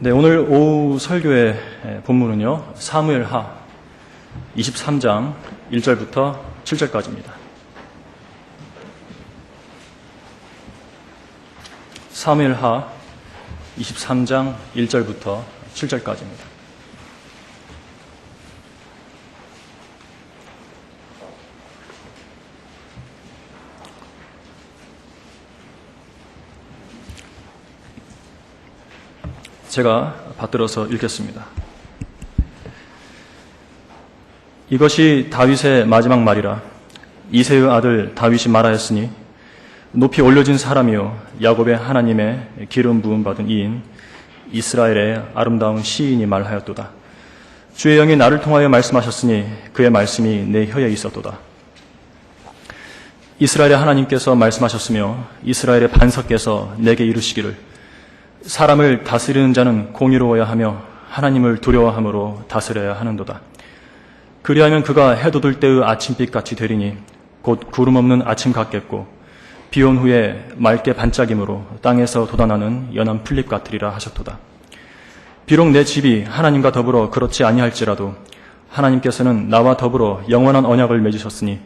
네, 오늘 오후 설교의 본문은요, 사무엘하 23장 1절부터 7절까지입니다. 사무엘하 23장 1절부터 7절까지입니다. 제가 받들어서 읽겠습니다. 이것이 다윗의 마지막 말이라. 이새의 아들 다윗이 말하였으니 높이 올려진 사람이요 야곱의 하나님의 기름 부음 받은 이인 이스라엘의 아름다운 시인이 말하였도다. 주의 영이 나를 통하여 말씀하셨으니 그의 말씀이 내 혀에 있었도다. 이스라엘의 하나님께서 말씀하셨으며 이스라엘의 반석께서 내게 이르시기를 사람을 다스리는 자는 공의로워야 하며 하나님을 두려워함으로 다스려야 하는도다. 그리하면 그가 해 돋을 때의 아침빛같이 되리니 곧 구름 없는 아침 같겠고 비온 후에 맑게 반짝임으로 땅에서 돋아나는 연한 풀잎 같으리라 하셨도다. 비록 내 집이 하나님과 더불어 그렇지 아니할지라도 하나님께서는 나와 더불어 영원한 언약을 맺으셨으니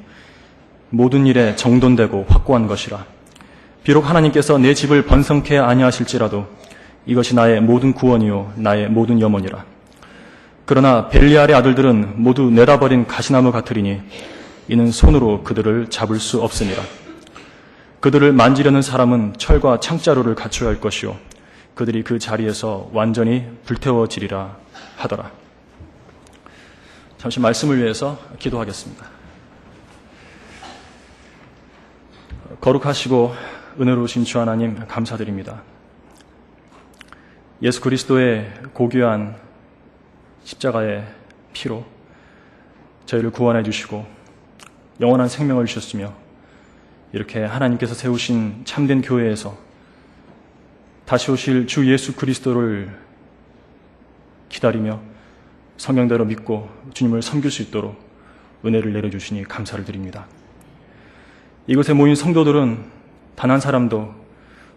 모든 일에 정돈되고 확고한 것이라. 비록 하나님께서 내 집을 번성케 아니하실지라도 이것이 나의 모든 구원이요 나의 모든 염원이라. 그러나 벨리알의 아들들은 모두 내다버린 가시나무 같으리니 이는 손으로 그들을 잡을 수 없으니라. 그들을 만지려는 사람은 철과 창자루를 갖춰야 할 것이요 그들이 그 자리에서 완전히 불태워지리라 하더라. 잠시 말씀을 위해서 기도하겠습니다. 거룩하시고 은혜로우신 주 하나님 감사드립니다. 예수 그리스도의 고귀한 십자가의 피로 저희를 구원해 주시고 영원한 생명을 주셨으며 이렇게 하나님께서 세우신 참된 교회에서 다시 오실 주 예수 그리스도를 기다리며 성경대로 믿고 주님을 섬길 수 있도록 은혜를 내려주시니 감사를 드립니다. 이곳에 모인 성도들은 단 한 사람도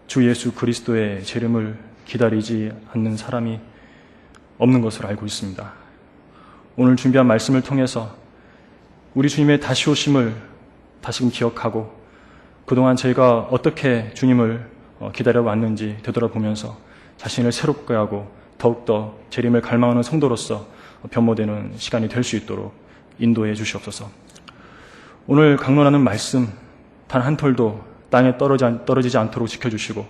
주 예수 그리스도의 재림을 기다리지 않는 사람이 없는 것을 알고 있습니다. 오늘 준비한 말씀을 통해서 우리 주님의 다시 오심을 다시금 기억하고 그동안 저희가 어떻게 주님을 기다려왔는지 되돌아보면서 자신을 새롭게 하고 더욱더 재림을 갈망하는 성도로서 변모되는 시간이 될 수 있도록 인도해 주시옵소서. 오늘 강론하는 말씀 단 한 톨도 땅에 떨어지지 않도록 지켜주시고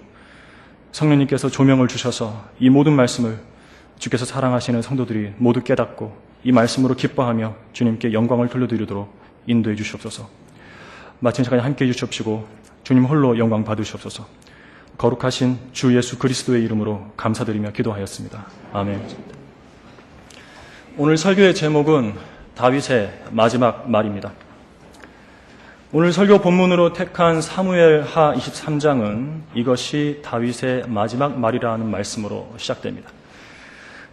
성령님께서 조명을 주셔서 이 모든 말씀을 주께서 사랑하시는 성도들이 모두 깨닫고 이 말씀으로 기뻐하며 주님께 영광을 돌려드리도록 인도해 주시옵소서. 마친 시간에 함께해 주시옵시고 주님 홀로 영광 받으시옵소서. 거룩하신 주 예수 그리스도의 이름으로 감사드리며 기도하였습니다. 아멘. 오늘 설교의 제목은 다윗의 마지막 말입니다. 오늘 설교 본문으로 택한 사무엘하 23장은 이것이 다윗의 마지막 말이라는 말씀으로 시작됩니다.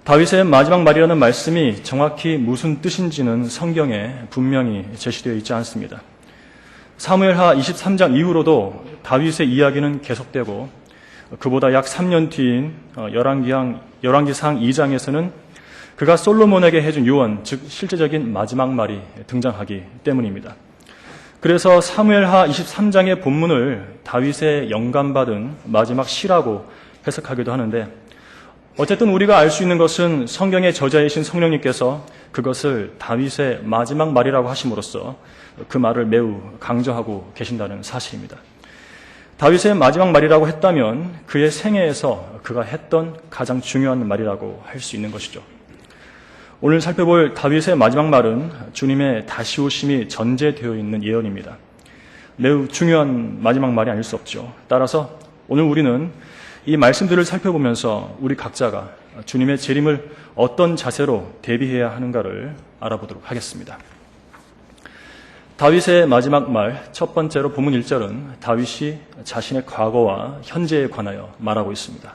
다윗의 마지막 말이라는 말씀이 정확히 무슨 뜻인지는 성경에 분명히 제시되어 있지 않습니다. 사무엘하 23장 이후로도 다윗의 이야기는 계속되고 그보다 약 3년 뒤인 열왕기상 2장에서는 그가 솔로몬에게 해준 유언, 즉 실제적인 마지막 말이 등장하기 때문입니다. 그래서 사무엘하 23장의 본문을 다윗의 영감받은 마지막 시라고 해석하기도 하는데 어쨌든 우리가 알 수 있는 것은 성경의 저자이신 성령님께서 그것을 다윗의 마지막 말이라고 하심으로써 그 말을 매우 강조하고 계신다는 사실입니다. 다윗의 마지막 말이라고 했다면 그의 생애에서 그가 했던 가장 중요한 말이라고 할 수 있는 것이죠. 오늘 살펴볼 다윗의 마지막 말은 주님의 다시 오심이 전제되어 있는 예언입니다. 매우 중요한 마지막 말이 아닐 수 없죠. 따라서 오늘 우리는 이 말씀들을 살펴보면서 우리 각자가 주님의 재림을 어떤 자세로 대비해야 하는가를 알아보도록 하겠습니다. 다윗의 마지막 말, 첫 번째로 본문 1절은 다윗이 자신의 과거와 현재에 관하여 말하고 있습니다.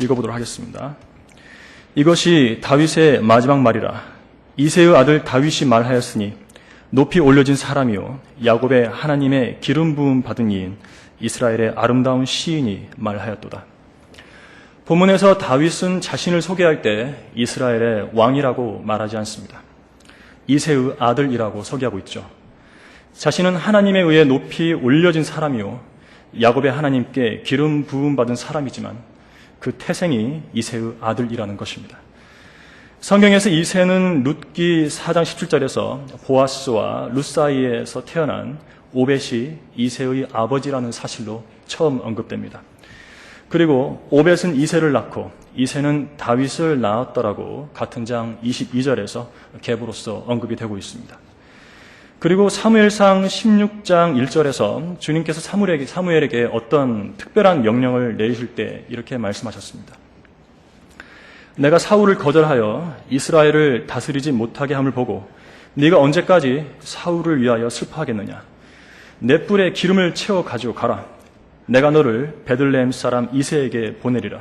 읽어보도록 하겠습니다. 이것이 다윗의 마지막 말이라. 이새의 아들 다윗이 말하였으니 높이 올려진 사람이요 야곱의 하나님의 기름 부음 받은 이인 이스라엘의 아름다운 시인이 말하였도다. 본문에서 다윗은 자신을 소개할 때 이스라엘의 왕이라고 말하지 않습니다. 이새의 아들이라고 소개하고 있죠. 자신은 하나님에 의해 높이 올려진 사람이요 야곱의 하나님께 기름 부음 받은 사람이지만 그 태생이 이새의 아들이라는 것입니다. 성경에서 이새는 룻기 4장 17절에서 보아스와 룻 사이에서 태어난 오벳이 이새의 아버지라는 사실로 처음 언급됩니다. 그리고 오벳은 이새를 낳고 이새는 다윗을 낳았더라고 같은 장 22절에서 계보로서 언급이 되고 있습니다. 그리고 사무엘상 16장 1절에서 주님께서 사무엘에게 어떤 특별한 명령을 내리실 때 이렇게 말씀하셨습니다. 내가 사울을 거절하여 이스라엘을 다스리지 못하게 함을 보고 네가 언제까지 사울을 위하여 슬퍼하겠느냐. 내 뿔에 기름을 채워 가지고 가라. 내가 너를 베들레헴 사람 이새에게 보내리라.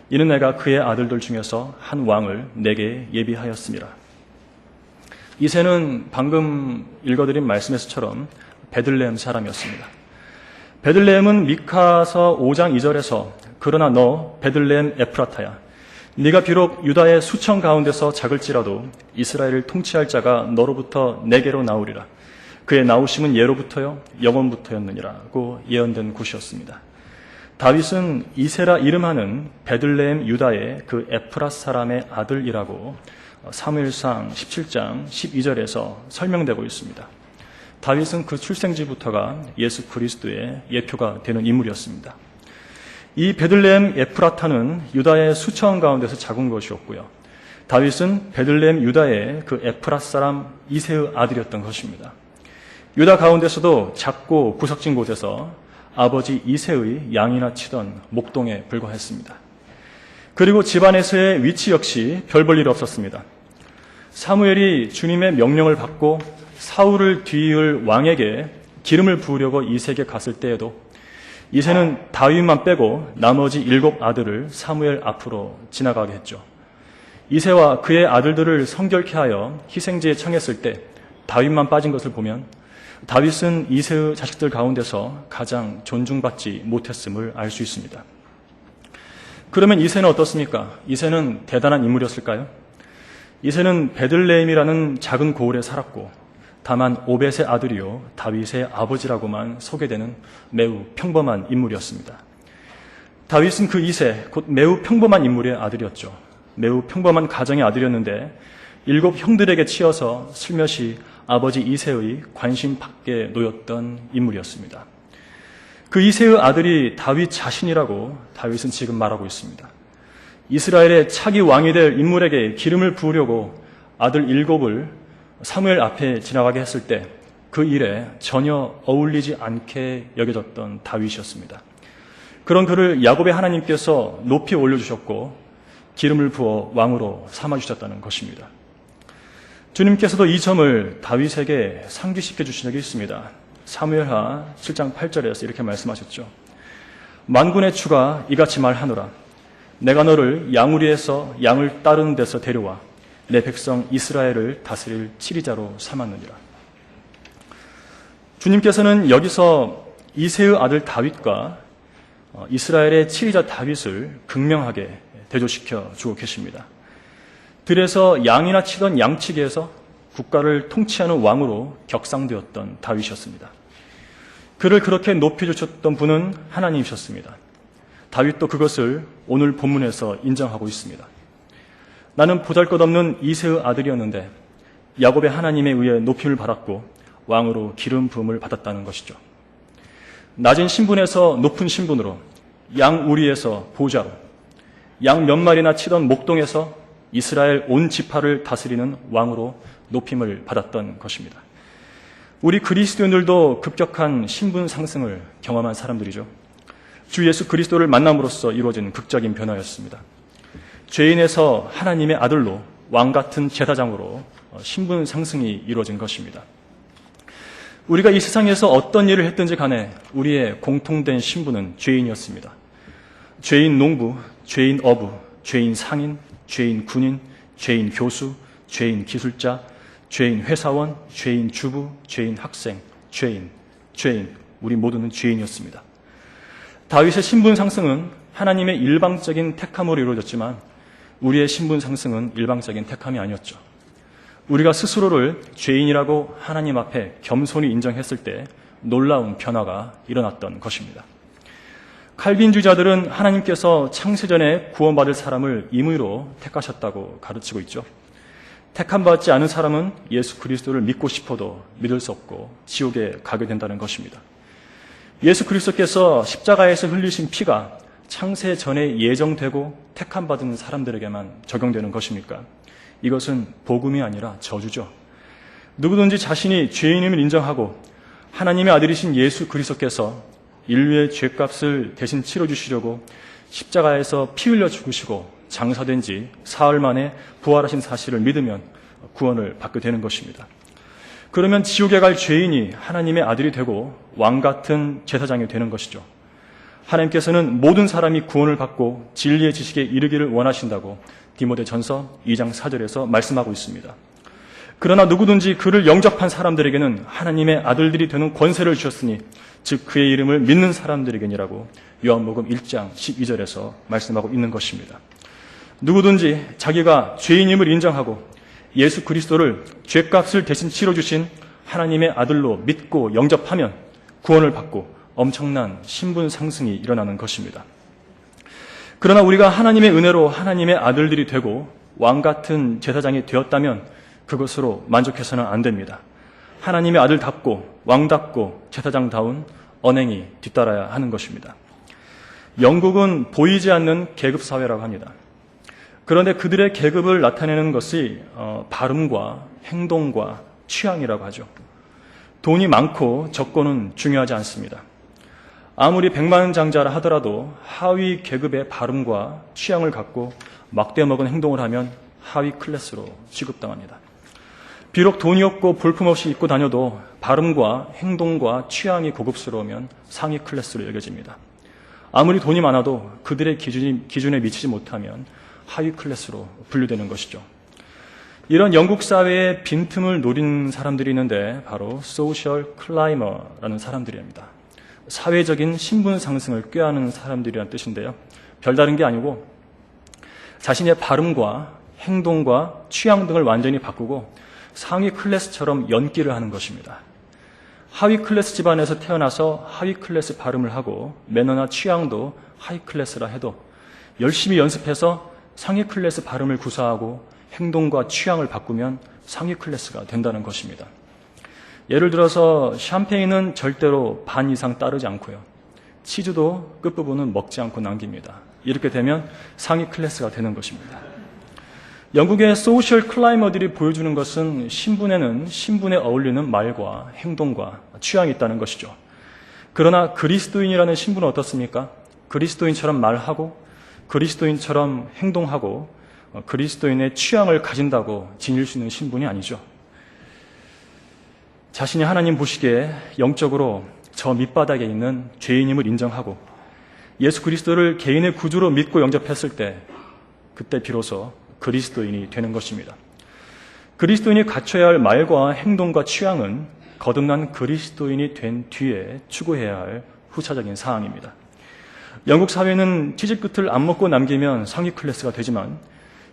이는 내가 그의 아들들 중에서 한 왕을 내게 예비하였습니다. 이새는 방금 읽어드린 말씀에서처럼 베들레헴 사람이었습니다. 베들레헴은 미카서 5장 2절에서 그러나 너 베들레헴 에프라타야 네가 비록 유다의 수천 가운데서 작을지라도 이스라엘을 통치할 자가 너로부터 내게로 나오리라. 그의 나오심은 예로부터요 영원부터였느니라고 예언된 곳이었습니다. 다윗은 이새라 이름하는 베들레헴 유다의 그 에프라 사람의 아들이라고 사무엘상 17장 12절에서 설명되고 있습니다. 다윗은 그 출생지부터가 예수 그리스도의 예표가 되는 인물이었습니다. 이 베들레헴 에프라타는 유다의 수천 가운데서 작은 것이었고요. 다윗은 베들레헴 유다의 그 에프라 사람 이새의 아들이었던 것입니다. 유다 가운데서도 작고 구석진 곳에서 아버지 이새의 양이나 치던 목동에 불과했습니다. 그리고 집안에서의 위치 역시 별 볼 일 없었습니다. 사무엘이 주님의 명령을 받고 사울을 뒤이을 왕에게 기름을 부으려고 이새에게 갔을 때에도 이새는 다윗만 빼고 나머지 7 아들을 사무엘 앞으로 지나가게 했죠. 이새와 그의 아들들을 성결케 하여 희생제에 청했을 때 다윗만 빠진 것을 보면 다윗은 이새의 자식들 가운데서 가장 존중받지 못했음을 알 수 있습니다. 그러면 이새는 어떻습니까? 이새는 대단한 인물이었을까요? 이새는 베들레헴이라는 작은 고을에 살았고 다만 오벳의 아들이요 다윗의 아버지라고만 소개되는 매우 평범한 인물이었습니다. 다윗은 그 이새 곧 매우 평범한 인물의 아들이었죠. 매우 평범한 가정의 아들이었는데 7 형들에게 치여서 슬며시 아버지 이새의 관심 밖에 놓였던 인물이었습니다. 그 이새의 아들이 다윗 자신이라고 다윗은 지금 말하고 있습니다. 이스라엘의 차기 왕이 될 인물에게 기름을 부으려고 아들 7을 사무엘 앞에 지나가게 했을 때 그 일에 전혀 어울리지 않게 여겨졌던 다윗이었습니다. 그런 그를 야곱의 하나님께서 높이 올려주셨고 기름을 부어 왕으로 삼아주셨다는 것입니다. 주님께서도 이 점을 다윗에게 상기시켜 주신 적이 있습니다. 사무엘하 7장 8절에서 이렇게 말씀하셨죠. 만군의 주가 이같이 말하노라. 내가 너를 양우리에서 양을 따르는 데서 데려와 내 백성 이스라엘을 다스릴 치리자로 삼았느니라. 주님께서는 여기서 이새의 아들 다윗과 이스라엘의 치리자 다윗을 극명하게 대조시켜 주고 계십니다. 들에서 양이나 치던 양치기에서 국가를 통치하는 왕으로 격상되었던 다윗이었습니다. 그를 그렇게 높여주셨던 분은 하나님이셨습니다. 다윗도 그것을 오늘 본문에서 인정하고 있습니다. 나는 보잘것없는 이새의 아들이었는데 야곱의 하나님에 의해 높임을 받았고 왕으로 기름 부음을 받았다는 것이죠. 낮은 신분에서 높은 신분으로 양 우리에서 보좌로 양 몇 마리나 치던 목동에서 이스라엘 온 지파를 다스리는 왕으로 높임을 받았던 것입니다. 우리 그리스도인들도 급격한 신분 상승을 경험한 사람들이죠. 주 예수 그리스도를 만남으로써 이루어진 극적인 변화였습니다. 죄인에서 하나님의 아들로 왕 같은 제사장으로 신분 상승이 이루어진 것입니다. 우리가 이 세상에서 어떤 일을 했든지 간에 우리의 공통된 신분은 죄인이었습니다. 죄인 농부, 죄인 어부, 죄인 상인, 죄인 군인, 죄인 교수, 죄인 기술자, 죄인 회사원, 죄인 주부, 죄인 학생, 죄인, 우리 모두는 죄인이었습니다. 다윗의 신분 상승은 하나님의 일방적인 택함으로 이루어졌지만 우리의 신분 상승은 일방적인 택함이 아니었죠. 우리가 스스로를 죄인이라고 하나님 앞에 겸손히 인정했을 때 놀라운 변화가 일어났던 것입니다. 칼빈주의자들은 하나님께서 창세전에 구원받을 사람을 임의로 택하셨다고 가르치고 있죠. 택함받지 않은 사람은 예수 그리스도를 믿고 싶어도 믿을 수 없고 지옥에 가게 된다는 것입니다. 예수 그리스도께서 십자가에서 흘리신 피가 창세전에 예정되고 택함받은 사람들에게만 적용되는 것입니까? 이것은 복음이 아니라 저주죠. 누구든지 자신이 죄인임을 인정하고 하나님의 아들이신 예수 그리스도께서 인류의 죄값을 대신 치러주시려고 십자가에서 피 흘려 죽으시고 장사된 지 사흘 만에 부활하신 사실을 믿으면 구원을 받게 되는 것입니다. 그러면 지옥에 갈 죄인이 하나님의 아들이 되고 왕같은 제사장이 되는 것이죠. 하나님께서는 모든 사람이 구원을 받고 진리의 지식에 이르기를 원하신다고 디모데전서 2장 4절에서 말씀하고 있습니다. 그러나 누구든지 그를 영접한 사람들에게는 하나님의 아들들이 되는 권세를 주셨으니 즉 그의 이름을 믿는 사람들에게니라고 요한복음 1장 12절에서 말씀하고 있는 것입니다. 누구든지 자기가 죄인임을 인정하고 예수 그리스도를 죄값을 대신 치러주신 하나님의 아들로 믿고 영접하면 구원을 받고 엄청난 신분 상승이 일어나는 것입니다. 그러나 우리가 하나님의 은혜로 하나님의 아들들이 되고 왕같은 제사장이 되었다면 그것으로 만족해서는 안 됩니다. 하나님의 아들답고 왕답고 제사장다운 언행이 뒤따라야 하는 것입니다. 영국은 보이지 않는 계급사회라고 합니다. 그런데 그들의 계급을 나타내는 것이 발음과 행동과 취향이라고 하죠. 돈이 많고 적고는 중요하지 않습니다. 아무리 백만장자라 하더라도 하위 계급의 발음과 취향을 갖고 막대먹은 행동을 하면 하위 클래스로 취급당합니다. 비록 돈이 없고 볼품없이 입고 다녀도 발음과 행동과 취향이 고급스러우면 상위 클래스로 여겨집니다. 아무리 돈이 많아도 그들의 기준에 미치지 못하면 하위 클래스로 분류되는 것이죠. 이런 영국 사회의 빈틈을 노린 사람들이 있는데 바로 소셜 클라이머라는 사람들입니다. 사회적인 신분 상승을 꾀하는 사람들이란 뜻인데요. 별다른 게 아니고 자신의 발음과 행동과 취향 등을 완전히 바꾸고 상위 클래스처럼 연기를 하는 것입니다. 하위 클래스 집안에서 태어나서 하위 클래스 발음을 하고 매너나 취향도 하위 클래스라 해도 열심히 연습해서 상위 클래스 발음을 구사하고 행동과 취향을 바꾸면 상위 클래스가 된다는 것입니다. 예를 들어서 샴페인은 절대로 반 이상 따르지 않고요. 치즈도 끝부분은 먹지 않고 남깁니다. 이렇게 되면 상위 클래스가 되는 것입니다. 영국의 소셜 클라이머들이 보여주는 것은 신분에는 신분에 어울리는 말과 행동과 취향이 있다는 것이죠. 그러나 그리스도인이라는 신분은 어떻습니까? 그리스도인처럼 말하고 그리스도인처럼 행동하고 그리스도인의 취향을 가진다고 지닐 수 있는 신분이 아니죠. 자신이 하나님 보시기에 영적으로 저 밑바닥에 있는 죄인임을 인정하고 예수 그리스도를 개인의 구주로 믿고 영접했을 때 그때 비로소 그리스도인이 되는 것입니다. 그리스도인이 갖춰야 할 말과 행동과 취향은 거듭난 그리스도인이 된 뒤에 추구해야 할 후차적인 사항입니다. 영국 사회는 치즈 끝을 안 먹고 남기면 상위 클래스가 되지만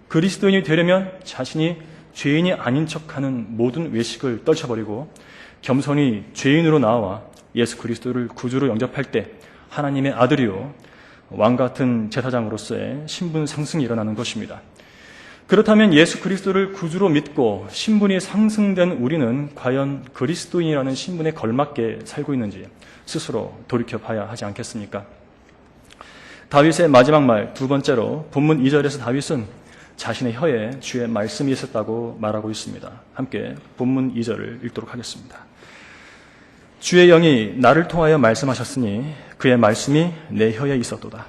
그리스도인이 되려면 자신이 죄인이 아닌 척하는 모든 외식을 떨쳐버리고 겸손히 죄인으로 나와 예수 그리스도를 구주로 영접할 때 하나님의 아들이요 왕같은 제사장으로서의 신분 상승이 일어나는 것입니다. 그렇다면 예수 그리스도를 구주로 믿고 신분이 상승된 우리는 과연 그리스도인이라는 신분에 걸맞게 살고 있는지 스스로 돌이켜봐야 하지 않겠습니까? 다윗의 마지막 말 두 번째로 본문 2절에서 다윗은 자신의 혀에 주의 말씀이 있었다고 말하고 있습니다. 함께 본문 2절을 읽도록 하겠습니다. 주의 영이 나를 통하여 말씀하셨으니 그의 말씀이 내 혀에 있었도다.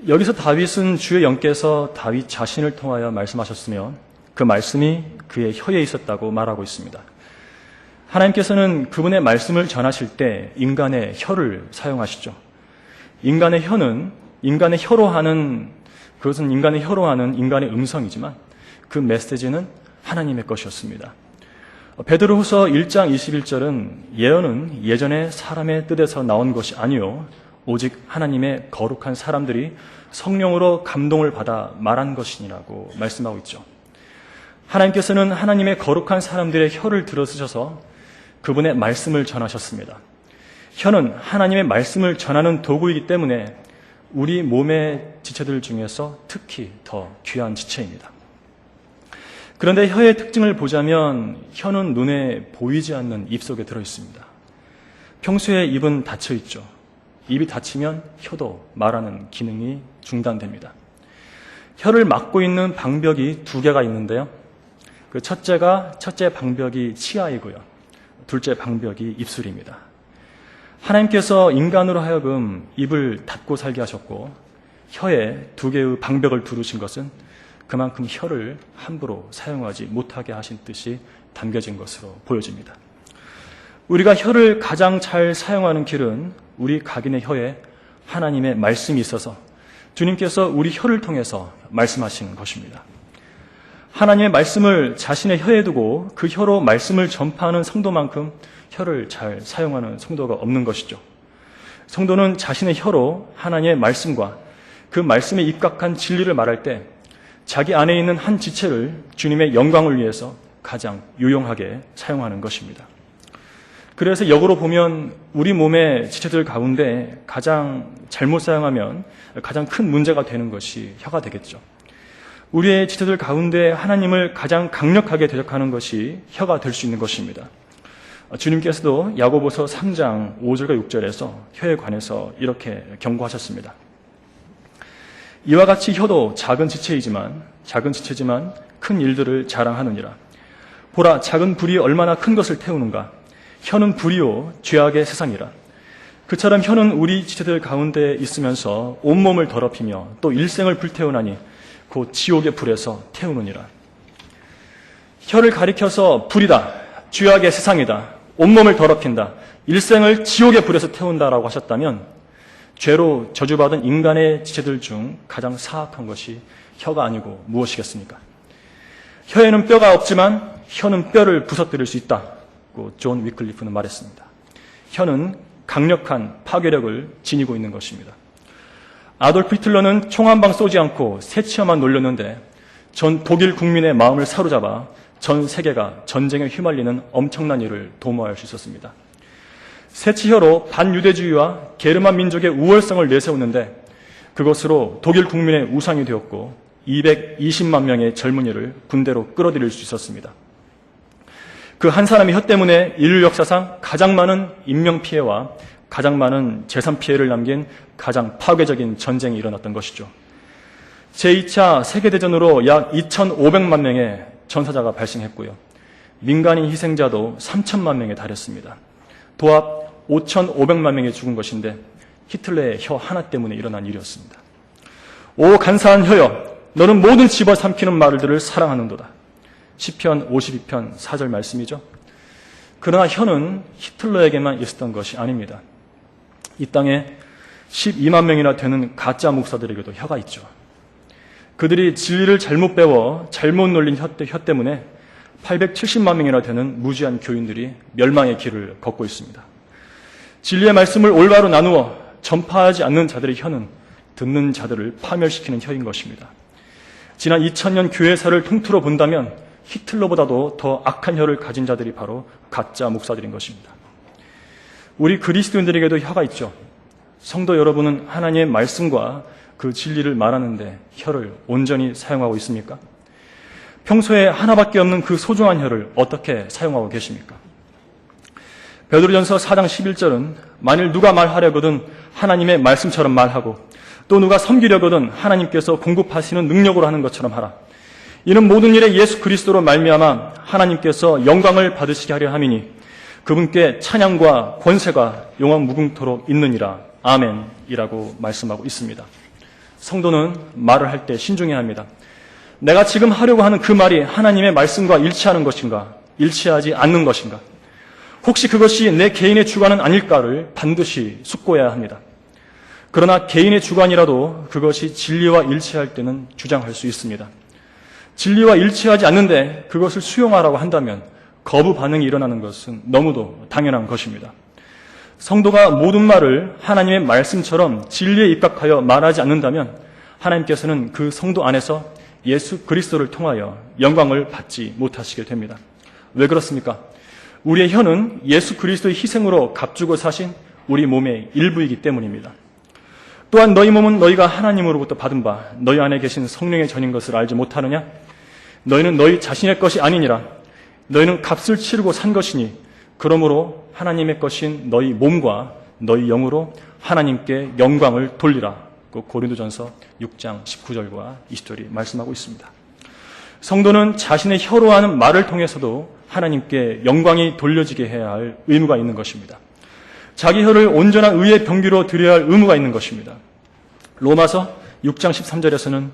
여기서 다윗은 주의 영께서 다윗 자신을 통하여 말씀하셨으며 그 말씀이 그의 혀에 있었다고 말하고 있습니다. 하나님께서는 그분의 말씀을 전하실 때 인간의 혀를 사용하시죠. 인간의 혀는 그것은 인간의 혀로 하는 인간의 음성이지만 그 메시지는 하나님의 것이었습니다. 베드로후서 1장 21절은 예언은 예전에 사람의 뜻에서 나온 것이 아니요 오직 하나님의 거룩한 사람들이 성령으로 감동을 받아 말한 것이니라고 말씀하고 있죠. 하나님께서는 하나님의 거룩한 사람들의 혀를 들어쓰셔서 그분의 말씀을 전하셨습니다. 혀는 하나님의 말씀을 전하는 도구이기 때문에 우리 몸의 지체들 중에서 특히 더 귀한 지체입니다. 그런데 혀의 특징을 보자면 혀는 눈에 보이지 않는 입 속에 들어있습니다. 평소에 입은 닫혀있죠. 입이 닫히면 혀도 말하는 기능이 중단됩니다. 혀를 막고 있는 방벽이 두 개가 있는데요. 그 첫째 방벽이 치아이고요. 둘째 방벽이 입술입니다. 하나님께서 인간으로 하여금 입을 닫고 살게 하셨고 혀에 두 개의 방벽을 두르신 것은 그만큼 혀를 함부로 사용하지 못하게 하신 뜻이 담겨진 것으로 보여집니다. 우리가 혀를 가장 잘 사용하는 길은 우리 각인의 혀에 하나님의 말씀이 있어서 주님께서 우리 혀를 통해서 말씀하신 것입니다. 하나님의 말씀을 자신의 혀에 두고 그 혀로 말씀을 전파하는 성도만큼 혀를 잘 사용하는 성도가 없는 것이죠. 성도는 자신의 혀로 하나님의 말씀과 그 말씀에 입각한 진리를 말할 때 자기 안에 있는 한 지체를 주님의 영광을 위해서 가장 유용하게 사용하는 것입니다. 그래서 역으로 보면 우리 몸의 지체들 가운데 가장 잘못 사용하면 가장 큰 문제가 되는 것이 혀가 되겠죠. 우리의 지체들 가운데 하나님을 가장 강력하게 대적하는 것이 혀가 될 수 있는 것입니다. 주님께서도 야고보서 3장 5절과 6절에서 혀에 관해서 이렇게 경고하셨습니다. 이와 같이 혀도 작은 지체지만 큰 일들을 자랑하느니라. 보라, 작은 불이 얼마나 큰 것을 태우는가. 혀는 불이요 죄악의 세상이라. 그처럼 혀는 우리 지체들 가운데 있으면서 온몸을 더럽히며 또 일생을 불태우나니 곧 지옥의 불에서 태우느니라. 혀를 가리켜서 불이다, 죄악의 세상이다, 온몸을 더럽힌다, 일생을 지옥의 불에서 태운다라고 하셨다면 죄로 저주받은 인간의 지체들 중 가장 사악한 것이 혀가 아니고 무엇이겠습니까? 혀에는 뼈가 없지만 혀는 뼈를 부서뜨릴 수 있다고 존 위클리프는 말했습니다. 혀는 강력한 파괴력을 지니고 있는 것입니다. 아돌프 히틀러는 총 한 방 쏘지 않고 새치어만 놀렸는데 전 독일 국민의 마음을 사로잡아 전 세계가 전쟁에 휘말리는 엄청난 일을 도모할 수 있었습니다. 새치혀로 반유대주의와 게르만 민족의 우월성을 내세우는데 그것으로 독일 국민의 우상이 되었고 220만 명의 젊은이를 군대로 끌어들일 수 있었습니다. 그 한 사람의 혀 때문에 인류 역사상 가장 많은 인명피해와 가장 많은 재산 피해를 남긴 가장 파괴적인 전쟁이 일어났던 것이죠. 제2차 세계대전으로 약 2,500만 명의 전사자가 발생했고요. 민간인 희생자도 3천만 명에 달했습니다. 도합 5,500만 명이 죽은 것인데 히틀러의 혀 하나 때문에 일어난 일이었습니다. 오 간사한 혀여, 너는 모든 집어삼키는 말들을 사랑하는도다. 시편 52편 4절 말씀이죠. 그러나 혀는 히틀러에게만 있었던 것이 아닙니다. 이 땅에 12만 명이나 되는 가짜 목사들에게도 혀가 있죠. 그들이 진리를 잘못 배워 잘못 놀린 혀 때문에 870만 명이나 되는 무지한 교인들이 멸망의 길을 걷고 있습니다. 진리의 말씀을 올바로 나누어 전파하지 않는 자들의 혀는 듣는 자들을 파멸시키는 혀인 것입니다. 지난 2000년 교회사를 통틀어 본다면 히틀러보다도 더 악한 혀를 가진 자들이 바로 가짜 목사들인 것입니다. 우리 그리스도인들에게도 혀가 있죠. 성도 여러분은 하나님의 말씀과 그 진리를 말하는데 혀를 온전히 사용하고 있습니까? 평소에 하나밖에 없는 그 소중한 혀를 어떻게 사용하고 계십니까? 베드로전서 4장 11절은 만일 누가 말하려거든 하나님의 말씀처럼 말하고 또 누가 섬기려거든 하나님께서 공급하시는 능력으로 하는 것처럼 하라. 이는 모든 일에 예수 그리스도로 말미암아 하나님께서 영광을 받으시게 하려 함이니 그분께 찬양과 권세가 영원 무궁토록 있느니라. 아멘이라고 말씀하고 있습니다. 성도는 말을 할 때 신중해야 합니다. 내가 지금 하려고 하는 그 말이 하나님의 말씀과 일치하는 것인가, 일치하지 않는 것인가, 혹시 그것이 내 개인의 주관은 아닐까를 반드시 숙고해야 합니다. 그러나 개인의 주관이라도 그것이 진리와 일치할 때는 주장할 수 있습니다. 진리와 일치하지 않는데 그것을 수용하라고 한다면 거부 반응이 일어나는 것은 너무도 당연한 것입니다. 성도가 모든 말을 하나님의 말씀처럼 진리에 입각하여 말하지 않는다면 하나님께서는 그 성도 안에서 예수 그리스도를 통하여 영광을 받지 못하시게 됩니다. 왜 그렇습니까? 우리의 혀는 예수 그리스도의 희생으로 값주고 사신 우리 몸의 일부이기 때문입니다. 또한 너희 몸은 너희가 하나님으로부터 받은 바 너희 안에 계신 성령의 전인 것을 알지 못하느냐? 너희는 너희 자신의 것이 아니니라. 너희는 값을 치르고 산 것이니 그러므로 하나님의 것인 너희 몸과 너희 영으로 하나님께 영광을 돌리라. 고린도전서 6장 19절과 20절이 말씀하고 있습니다. 성도는 자신의 혀로 하는 말을 통해서도 하나님께 영광이 돌려지게 해야 할 의무가 있는 것입니다. 자기 혀를 온전한 의의 병기로 드려야 할 의무가 있는 것입니다. 로마서 6장 13절에서는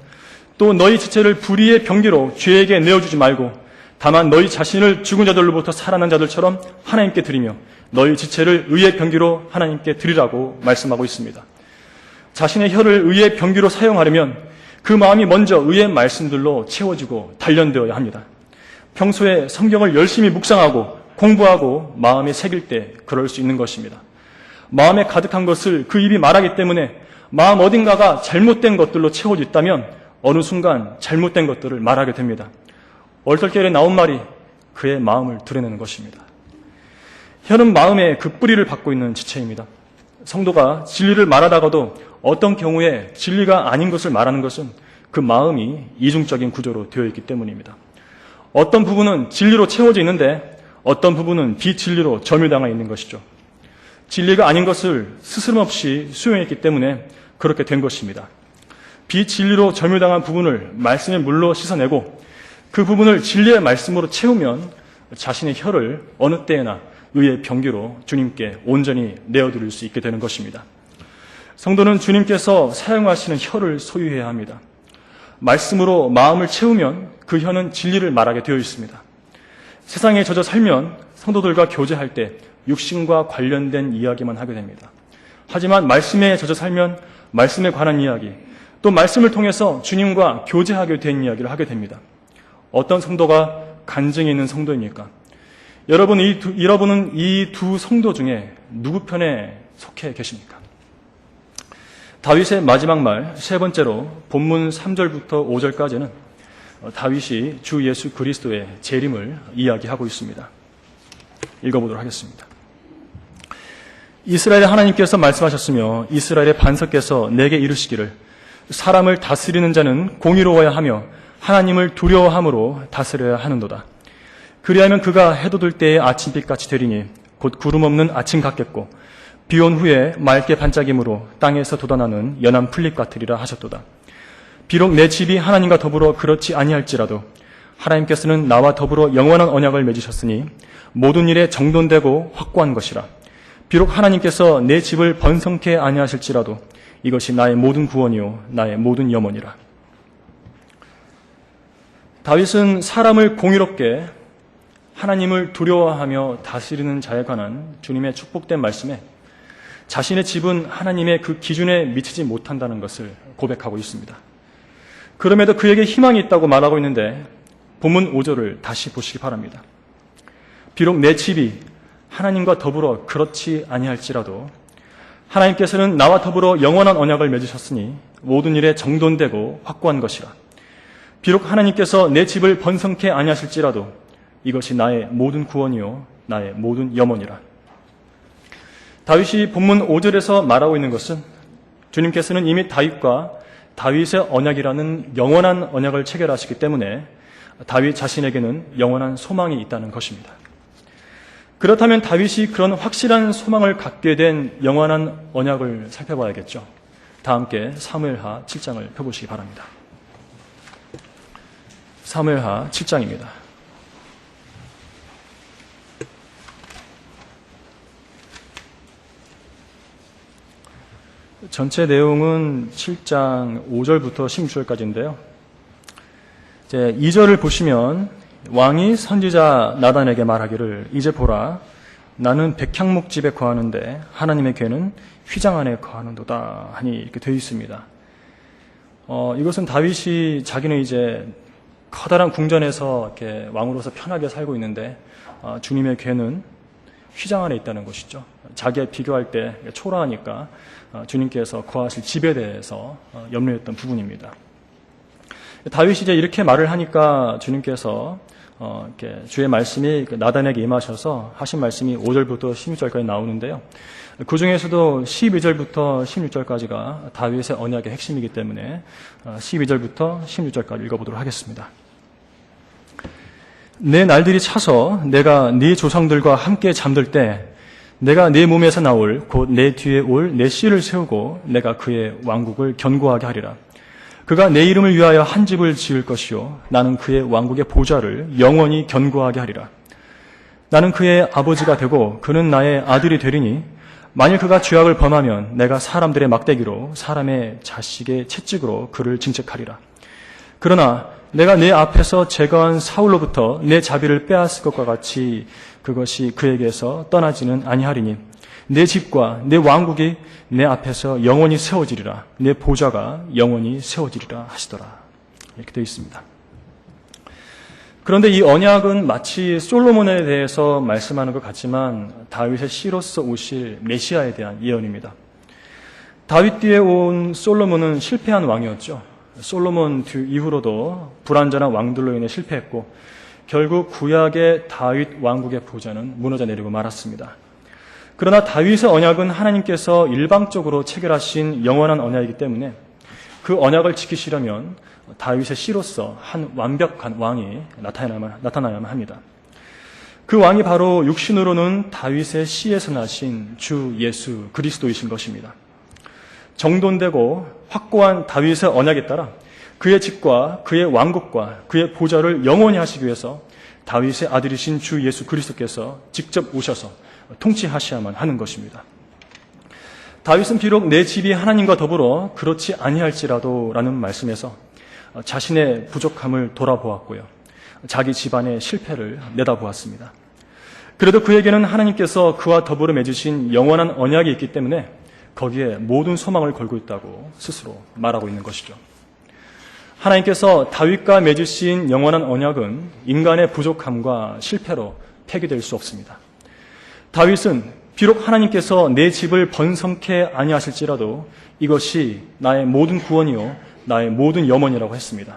또 너희 지체를 불의의 병기로 죄에게 내어주지 말고 다만 너희 자신을 죽은 자들로부터 살아난 자들처럼 하나님께 드리며 너희 지체를 의의 병기로 하나님께 드리라고 말씀하고 있습니다. 자신의 혀를 의의 병기로 사용하려면 그 마음이 먼저 의의 말씀들로 채워지고 단련되어야 합니다. 평소에 성경을 열심히 묵상하고 공부하고 마음에 새길 때 그럴 수 있는 것입니다. 마음에 가득한 것을 그 입이 말하기 때문에 마음 어딘가가 잘못된 것들로 채워져 있다면 어느 순간 잘못된 것들을 말하게 됩니다. 얼떨결에 나온 말이 그의 마음을 드러내는 것입니다. 혀는 마음의 그 뿌리를 받고 있는 지체입니다. 성도가 진리를 말하다가도 어떤 경우에 진리가 아닌 것을 말하는 것은 그 마음이 이중적인 구조로 되어 있기 때문입니다. 어떤 부분은 진리로 채워져 있는데 어떤 부분은 비진리로 점유당해 있는 것이죠. 진리가 아닌 것을 스스럼없이 수용했기 때문에 그렇게 된 것입니다. 비진리로 점유당한 부분을 말씀의 물로 씻어내고 그 부분을 진리의 말씀으로 채우면 자신의 혀를 어느 때에나 의의 병기로 주님께 온전히 내어드릴 수 있게 되는 것입니다. 성도는 주님께서 사용하시는 혀를 소유해야 합니다. 말씀으로 마음을 채우면 그 혀는 진리를 말하게 되어 있습니다. 세상에 젖어 살면 성도들과 교제할 때 육신과 관련된 이야기만 하게 됩니다. 하지만 말씀에 젖어 살면 말씀에 관한 이야기, 또 말씀을 통해서 주님과 교제하게 된 이야기를 하게 됩니다. 어떤 성도가 간증이 있는 성도입니까? 여러분은 이 두 성도 중에 누구 편에 속해 계십니까? 다윗의 마지막 말, 세 번째로 본문 3절부터 5절까지는 다윗이 주 예수 그리스도의 재림을 이야기하고 있습니다. 읽어보도록 하겠습니다. 이스라엘의 하나님께서 말씀하셨으며 이스라엘의 반석께서 내게 이르시기를 사람을 다스리는 자는 공의로워야 하며 하나님을 두려워함으로 다스려야 하는도다. 그리하면 그가 해돋을 때의 아침빛같이 되리니 곧 구름 없는 아침 같겠고 비온 후에 맑게 반짝임으로 땅에서 돋아나는 연한 풀잎 같으리라 하셨도다. 비록 내 집이 하나님과 더불어 그렇지 아니할지라도 하나님께서는 나와 더불어 영원한 언약을 맺으셨으니 모든 일에 정돈되고 확고한 것이라. 비록 하나님께서 내 집을 번성케 아니하실지라도 이것이 나의 모든 구원이요 나의 모든 염원이라. 다윗은 사람을 공의롭게 하나님을 두려워하며 다스리는 자에 관한 주님의 축복된 말씀에 자신의 집은 하나님의 그 기준에 미치지 못한다는 것을 고백하고 있습니다. 그럼에도 그에게 희망이 있다고 말하고 있는데 본문 5절을 다시 보시기 바랍니다. 비록 내 집이 하나님과 더불어 그렇지 아니할지라도 하나님께서는 나와 더불어 영원한 언약을 맺으셨으니 모든 일에 정돈되고 확고한 것이라. 비록 하나님께서 내 집을 번성케 아니하실지라도 이것이 나의 모든 구원이요 나의 모든 염원이라. 다윗이 본문 5절에서 말하고 있는 것은 주님께서는 이미 다윗과 다윗의 언약이라는 영원한 언약을 체결하시기 때문에 다윗 자신에게는 영원한 소망이 있다는 것입니다. 그렇다면 다윗이 그런 확실한 소망을 갖게 된 영원한 언약을 살펴봐야겠죠. 다 함께 사무엘하 7장을 펴보시기 바랍니다. 사무엘하 7장입니다. 전체 내용은 7장 5절부터 16절까지인데요. 이제 2절을 보시면 왕이 선지자 나단에게 말하기를 이제 보라 나는 백향목집에 거하는데 하나님의 궤는 휘장 안에 거하는도다 하니 이렇게 되어 있습니다. 이것은 다윗이 자기는 이제 커다란 궁전에서 이렇게 왕으로서 편하게 살고 있는데 주님의 궤는 휘장 안에 있다는 것이죠. 자기에 비교할 때 초라하니까 주님께서 거하실 집에 대해서 염려했던 부분입니다. 다윗이 이제 이렇게 말을 하니까 주님께서 이렇게 주의 말씀이 나단에게 임하셔서 하신 말씀이 5절부터 16절까지 나오는데요. 그 중에서도 12절부터 16절까지가 다윗의 언약의 핵심이기 때문에 12절부터 16절까지 읽어보도록 하겠습니다. 내 날들이 차서 내가 네 조상들과 함께 잠들 때 내가 네 몸에서 나올 곧 내 뒤에 올 내 씨를 세우고 내가 그의 왕국을 견고하게 하리라. 그가 내 이름을 위하여 한 집을 지을 것이요 나는 그의 왕국의 보좌를 영원히 견고하게 하리라. 나는 그의 아버지가 되고 그는 나의 아들이 되리니 만일 그가 죄악을 범하면 내가 사람들의 막대기로 사람의 자식의 채찍으로 그를 징책하리라. 그러나 내가 내 앞에서 제거한 사울로부터 내 자비를 빼앗을 것과 같이 그것이 그에게서 떠나지는 아니하리니 내 집과 내 왕국이 내 앞에서 영원히 세워지리라. 내 보좌가 영원히 세워지리라 하시더라. 이렇게 되어 있습니다. 그런데 이 언약은 마치 솔로몬에 대해서 말씀하는 것 같지만 다윗의 씨로서 오실 메시아에 대한 예언입니다. 다윗 뒤에 온 솔로몬은 실패한 왕이었죠. 솔로몬 이후로도 불완전한 왕들로 인해 실패했고 결국 구약의 다윗 왕국의 보좌는 무너져 내리고 말았습니다. 그러나 다윗의 언약은 하나님께서 일방적으로 체결하신 영원한 언약이기 때문에 그 언약을 지키시려면 다윗의 씨로서 한 완벽한 왕이 나타나야만 합니다. 그 왕이 바로 육신으로는 다윗의 씨에서 나신 주 예수 그리스도이신 것입니다. 정돈되고 확고한 다윗의 언약에 따라 그의 집과 그의 왕국과 그의 보좌를 영원히 하시기 위해서 다윗의 아들이신 주 예수 그리스도께서 직접 오셔서 통치하셔야만 하는 것입니다. 다윗은 비록 내 집이 하나님과 더불어 그렇지 아니할지라도 라는 말씀에서 자신의 부족함을 돌아보았고요. 자기 집안의 실패를 내다보았습니다. 그래도 그에게는 하나님께서 그와 더불어 맺으신 영원한 언약이 있기 때문에 거기에 모든 소망을 걸고 있다고 스스로 말하고 있는 것이죠. 하나님께서 다윗과 맺으신 영원한 언약은 인간의 부족함과 실패로 폐기될 수 없습니다. 다윗은 비록 하나님께서 내 집을 번성케 아니하실지라도 이것이 나의 모든 구원이요 나의 모든 염원이라고 했습니다.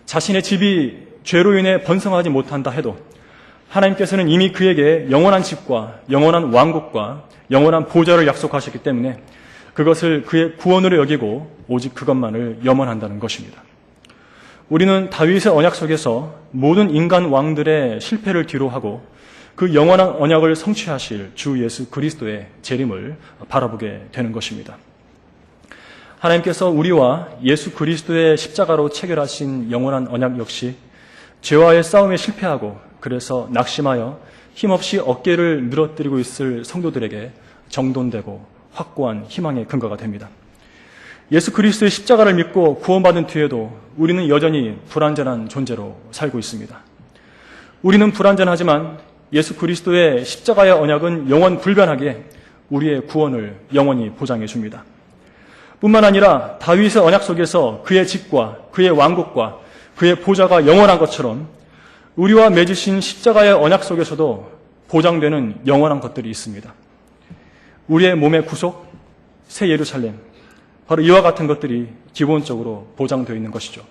자신의 집이 죄로 인해 번성하지 못한다 해도 하나님께서는 이미 그에게 영원한 집과 영원한 왕국과 영원한 보좌를 약속하셨기 때문에 그것을 그의 구원으로 여기고 오직 그것만을 염원한다는 것입니다. 우리는 다윗의 언약 속에서 모든 인간 왕들의 실패를 뒤로하고 그 영원한 언약을 성취하실 주 예수 그리스도의 재림을 바라보게 되는 것입니다. 하나님께서 우리와 예수 그리스도의 십자가로 체결하신 영원한 언약 역시 죄와의 싸움에 실패하고 그래서 낙심하여 힘없이 어깨를 늘어뜨리고 있을 성도들에게 정돈되고 확고한 희망의 근거가 됩니다. 예수 그리스도의 십자가를 믿고 구원받은 뒤에도 우리는 여전히 불완전한 존재로 살고 있습니다. 우리는 불완전하지만 예수 그리스도의 십자가의 언약은 영원 불변하게 우리의 구원을 영원히 보장해 줍니다. 뿐만 아니라 다윗의 언약 속에서 그의 집과 그의 왕국과 그의 보좌가 영원한 것처럼 우리와 맺으신 십자가의 언약 속에서도 보장되는 영원한 것들이 있습니다. 우리의 몸의 구속, 새 예루살렘, 바로 이와 같은 것들이 기본적으로 보장되어 있는 것이죠.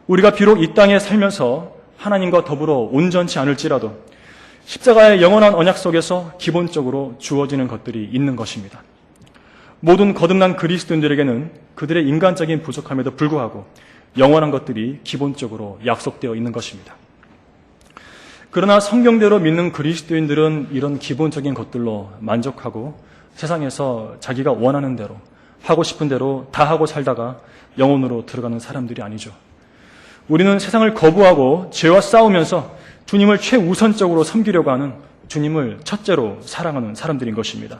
우리가 비록 이 땅에 살면서 하나님과 더불어 온전치 않을지라도 십자가의 영원한 언약 속에서 기본적으로 주어지는 것들이 있는 것입니다. 모든 거듭난 그리스도인들에게는 그들의 인간적인 부족함에도 불구하고 영원한 것들이 기본적으로 약속되어 있는 것입니다. 그러나 성경대로 믿는 그리스도인들은 이런 기본적인 것들로 만족하고 세상에서 자기가 원하는 대로 하고 싶은 대로 다 하고 살다가 영혼으로 들어가는 사람들이 아니죠. 우리는 세상을 거부하고 죄와 싸우면서 주님을 최우선적으로 섬기려고 하는 주님을 첫째로 사랑하는 사람들인 것입니다.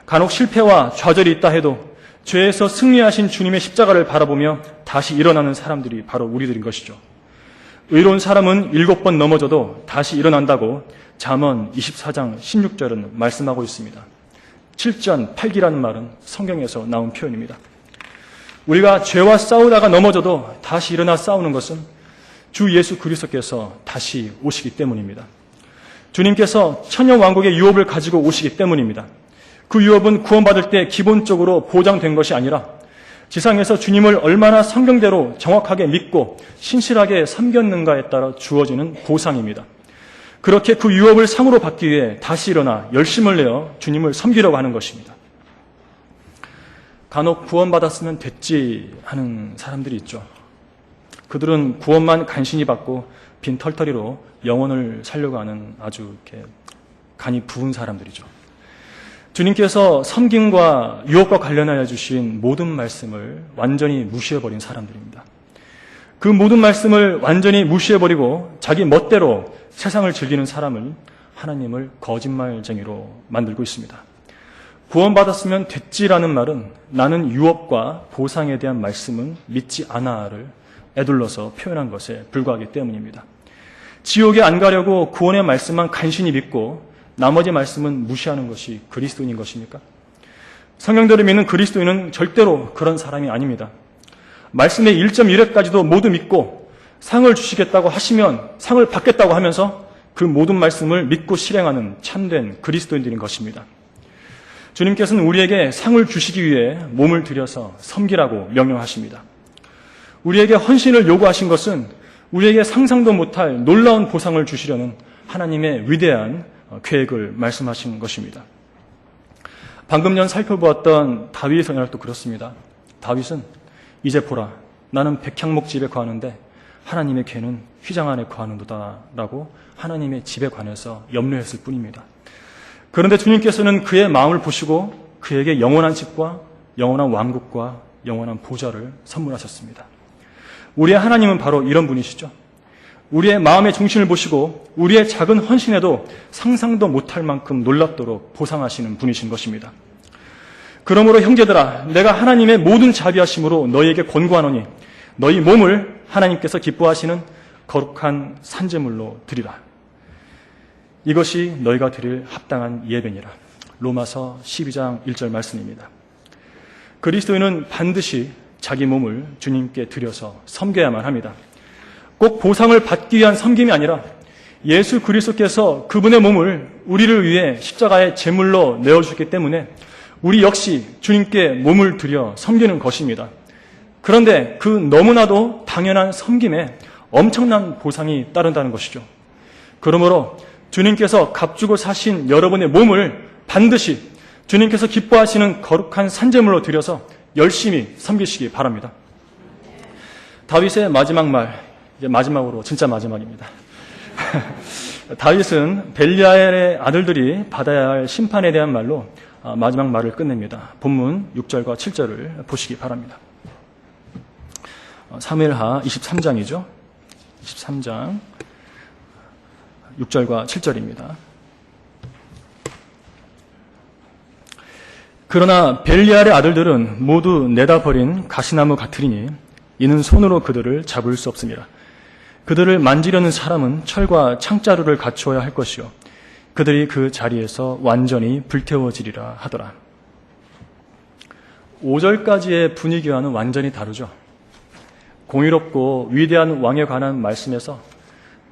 간혹 실패와 좌절이 있다 해도 죄에서 승리하신 주님의 십자가를 바라보며 다시 일어나는 사람들이 바로 우리들인 것이죠. 의로운 사람은 7번 넘어져도 다시 일어난다고 잠언 24장 16절은 말씀하고 있습니다. 7전 8기라는 말은 성경에서 나온 표현입니다. 우리가 죄와 싸우다가 넘어져도 다시 일어나 싸우는 것은 주 예수 그리스도께서 다시 오시기 때문입니다. 주님께서 천년왕국의 유업을 가지고 오시기 때문입니다. 그 유업은 구원받을 때 기본적으로 보장된 것이 아니라 지상에서 주님을 얼마나 성경대로 정확하게 믿고 신실하게 섬겼는가에 따라 주어지는 보상입니다. 그렇게 그 유업을 상으로 받기 위해 다시 일어나 열심을 내어 주님을 섬기려고 하는 것입니다. 간혹 구원받았으면 됐지 하는 사람들이 있죠. 그들은 구원만 간신히 받고 빈 털터리로 영혼을 살려고 하는 아주 이렇게 간이 부은 사람들이죠. 주님께서 섬김과 유업과 관련하여 주신 모든 말씀을 완전히 무시해버린 사람들입니다. 그 모든 말씀을 완전히 무시해버리고 자기 멋대로 세상을 즐기는 사람은 하나님을 거짓말쟁이로 만들고 있습니다. 구원받았으면 됐지라는 말은 나는 유업과 보상에 대한 말씀은 믿지 않아를 애둘러서 표현한 것에 불과하기 때문입니다. 지옥에 안 가려고 구원의 말씀만 간신히 믿고 나머지 말씀은 무시하는 것이 그리스도인인 것입니까? 성경대로 믿는 그리스도인은 절대로 그런 사람이 아닙니다. 말씀의 1.1회까지도 모두 믿고 상을 주시겠다고 하시면 상을 받겠다고 하면서 그 모든 말씀을 믿고 실행하는 참된 그리스도인들인 것입니다. 주님께서는 우리에게 상을 주시기 위해 몸을 들여서 섬기라고 명령하십니다. 우리에게 헌신을 요구하신 것은 우리에게 상상도 못할 놀라운 보상을 주시려는 하나님의 위대한 계획을 말씀하신 것입니다. 방금 전 살펴보았던 다윗의 언약도 그렇습니다. 다윗은 이제 보라, 나는 백향목 집에 거하는데 하나님의 궤는 휘장 안에 거하는도다 라고 하나님의 집에 관해서 염려했을 뿐입니다. 그런데 주님께서는 그의 마음을 보시고 그에게 영원한 집과 영원한 왕국과 영원한 보좌를 선물하셨습니다. 우리의 하나님은 바로 이런 분이시죠. 우리의 마음의 중심을 보시고 우리의 작은 헌신에도 상상도 못할 만큼 놀랍도록 보상하시는 분이신 것입니다. 그러므로 형제들아, 내가 하나님의 모든 자비하심으로 너희에게 권고하노니 너희 몸을 하나님께서 기뻐하시는 거룩한 산제물로 드리라. 이것이 너희가 드릴 합당한 예배니라. 로마서 12장 1절 말씀입니다. 그리스도인은 반드시 자기 몸을 주님께 드려서 섬겨야만 합니다. 꼭 보상을 받기 위한 섬김이 아니라 예수 그리스도께서 그분의 몸을 우리를 위해 십자가의 제물로 내어주셨기 때문에 우리 역시 주님께 몸을 드려 섬기는 것입니다. 그런데 그 너무나도 당연한 섬김에 엄청난 보상이 따른다는 것이죠. 그러므로 주님께서 값주고 사신 여러분의 몸을 반드시 주님께서 기뻐하시는 거룩한 산제물로 드려서 열심히 섬기시기 바랍니다. 다윗의 마지막 말, 이제 마지막으로 진짜 마지막입니다. 다윗은 벨리알의 아들들이 받아야 할 심판에 대한 말로 마지막 말을 끝냅니다. 본문 6절과 7절을 보시기 바랍니다. 사무엘하 23장이죠. 23장 6절과 7절입니다. 그러나 벨리알의 아들들은 모두 내다 버린 가시나무 같으리니 이는 손으로 그들을 잡을 수 없습니다. 그들을 만지려는 사람은 철과 창자루를 갖추어야 할 것이요 그들이 그 자리에서 완전히 불태워지리라 하더라. 5절까지의 분위기와는 완전히 다르죠. 공의롭고 위대한 왕에 관한 말씀에서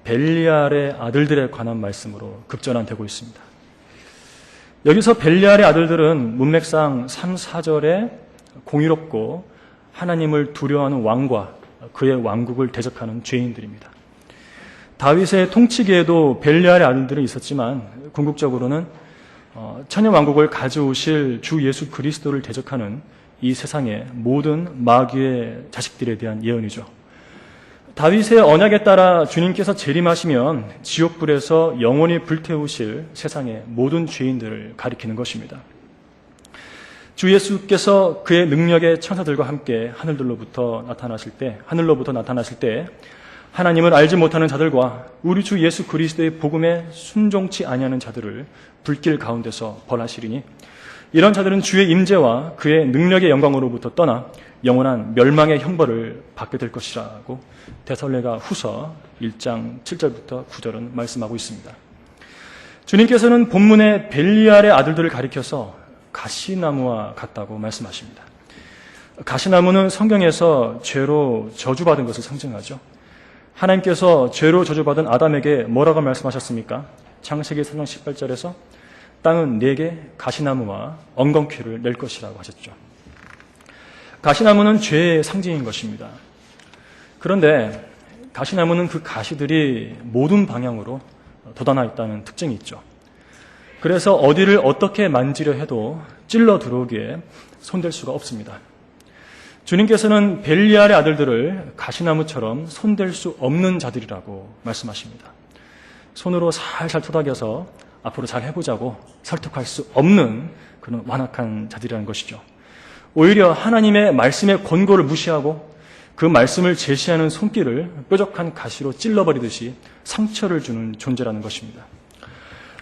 벨리알의 아들들에 관한 말씀으로 급전환되고 있습니다. 여기서 벨리알의 아들들은 문맥상 3, 4절에 공의롭고 하나님을 두려워하는 왕과 그의 왕국을 대적하는 죄인들입니다. 다윗의 통치기에도 벨리알의 아들들이 있었지만 궁극적으로는 천년왕국을 가져오실 주 예수 그리스도를 대적하는 이 세상의 모든 마귀의 자식들에 대한 예언이죠. 다윗의 언약에 따라 주님께서 재림하시면 지옥불에서 영원히 불태우실 세상의 모든 죄인들을 가리키는 것입니다. 주 예수께서 그의 능력의 천사들과 함께 하늘로부터 나타나실 때 하나님을 알지 못하는 자들과 우리 주 예수 그리스도의 복음에 순종치 아니하는 자들을 불길 가운데서 벌하시리니 이런 자들은 주의 임재와 그의 능력의 영광으로부터 떠나 영원한 멸망의 형벌을 받게 될 것이라고 데살로니가 후서 1장 7절부터 9절은 말씀하고 있습니다. 주님께서는 본문의 벨리알의 아들들을 가리켜서 가시나무와 같다고 말씀하십니다. 가시나무는 성경에서 죄로 저주받은 것을 상징하죠. 하나님께서 죄로 저주받은 아담에게 뭐라고 말씀하셨습니까? 창세기 3장 18절에서 땅은 내게 가시나무와 엉겅퀴를 낼 것이라고 하셨죠. 가시나무는 죄의 상징인 것입니다. 그런데 가시나무는 그 가시들이 모든 방향으로 돋아나 있다는 특징이 있죠. 그래서 어디를 어떻게 만지려 해도 찔러 들어오기에 손댈 수가 없습니다. 주님께서는 벨리알의 아들들을 가시나무처럼 손댈 수 없는 자들이라고 말씀하십니다. 손으로 살살 토닥여서 앞으로 잘 해보자고 설득할 수 없는 그런 완악한 자들이라는 것이죠. 오히려 하나님의 말씀의 권고를 무시하고 그 말씀을 제시하는 손길을 뾰족한 가시로 찔러버리듯이 상처를 주는 존재라는 것입니다.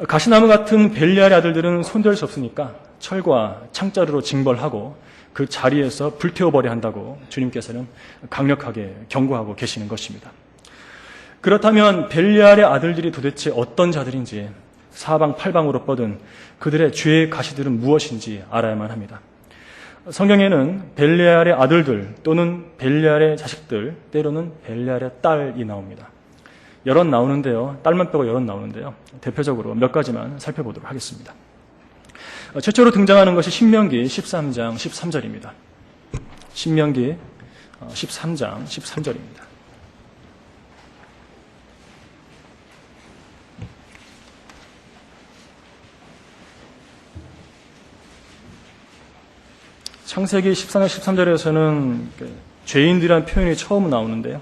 가시나무 같은 벨리알의 아들들은 손댈 수 없으니까 철과 창자루로 징벌하고 그 자리에서 불태워버려야 한다고 주님께서는 강력하게 경고하고 계시는 것입니다. 그렇다면 벨리알의 아들들이 도대체 어떤 자들인지 사방팔방으로 뻗은 그들의 죄의 가시들은 무엇인지 알아야만 합니다. 성경에는 벨리알의 아들들 또는 벨리알의 자식들, 때로는 벨리알의 딸이 나옵니다. 여럿 나오는데요. 딸만 빼고 여럿 나오는데요. 대표적으로 몇 가지만 살펴보도록 하겠습니다. 최초로 등장하는 것이 신명기 13장 13절입니다. 신명기 13장 13절입니다. 창세기 14장 13절에서는 죄인들이라는 표현이 처음 나오는데요.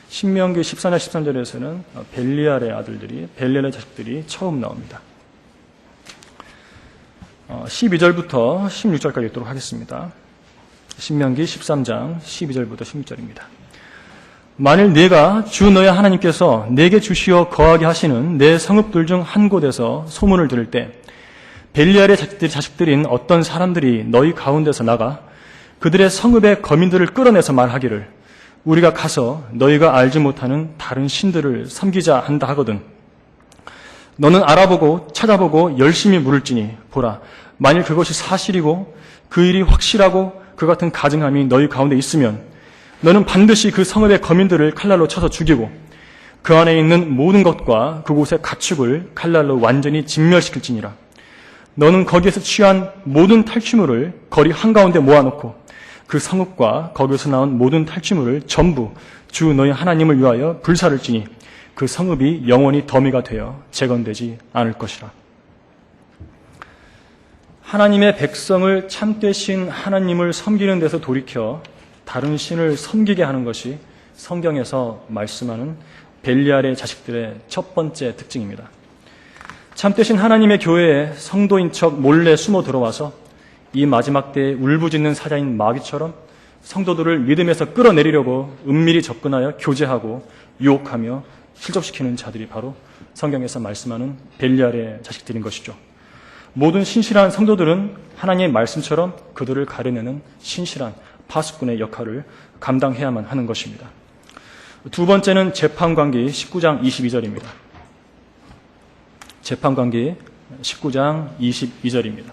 신명기 14장 13절에서는 벨리알의 아들들이, 벨리알의 자식들이 처음 나옵니다. 12절부터 16절까지 읽도록 하겠습니다. 신명기 13장 12절부터 16절입니다. 만일 네가 주 너의 하나님께서 내게 주시어 거하게 하시는 내 성읍들 중 한 곳에서 소문을 들을 때 벨리알의 자식들인 어떤 사람들이 너희 가운데서 나가 그들의 성읍의 거민들을 끌어내서 말하기를 우리가 가서 너희가 알지 못하는 다른 신들을 섬기자 한다 하거든. 너는 알아보고 찾아보고 열심히 물을지니 보라, 만일 그것이 사실이고 그 일이 확실하고 그 같은 가증함이 너희 가운데 있으면 너는 반드시 그 성읍의 거민들을 칼날로 쳐서 죽이고 그 안에 있는 모든 것과 그곳의 가축을 칼날로 완전히 진멸시킬지니라. 너는 거기에서 취한 모든 탈취물을 거리 한가운데 모아놓고 그 성읍과 거기서 나온 모든 탈취물을 전부 주 너희 하나님을 위하여 불사를지니 그 성읍이 영원히 더미가 되어 재건되지 않을 것이라. 하나님의 백성을 참되신 하나님을 섬기는 데서 돌이켜 다른 신을 섬기게 하는 것이 성경에서 말씀하는 벨리알의 자식들의 첫 번째 특징입니다. 참되신 하나님의 교회에 성도인 척 몰래 숨어 들어와서 이 마지막 때에 울부짖는 사자인 마귀처럼 성도들을 믿음에서 끌어내리려고 은밀히 접근하여 교제하고 유혹하며 실족시키는 자들이 바로 성경에서 말씀하는 벨리알의 자식들인 것이죠. 모든 신실한 성도들은 하나님의 말씀처럼 그들을 가려내는 신실한 파수꾼의 역할을 감당해야만 하는 것입니다. 두 번째는 재판관기 19장 22절입니다. 재판관기 19장 22절입니다.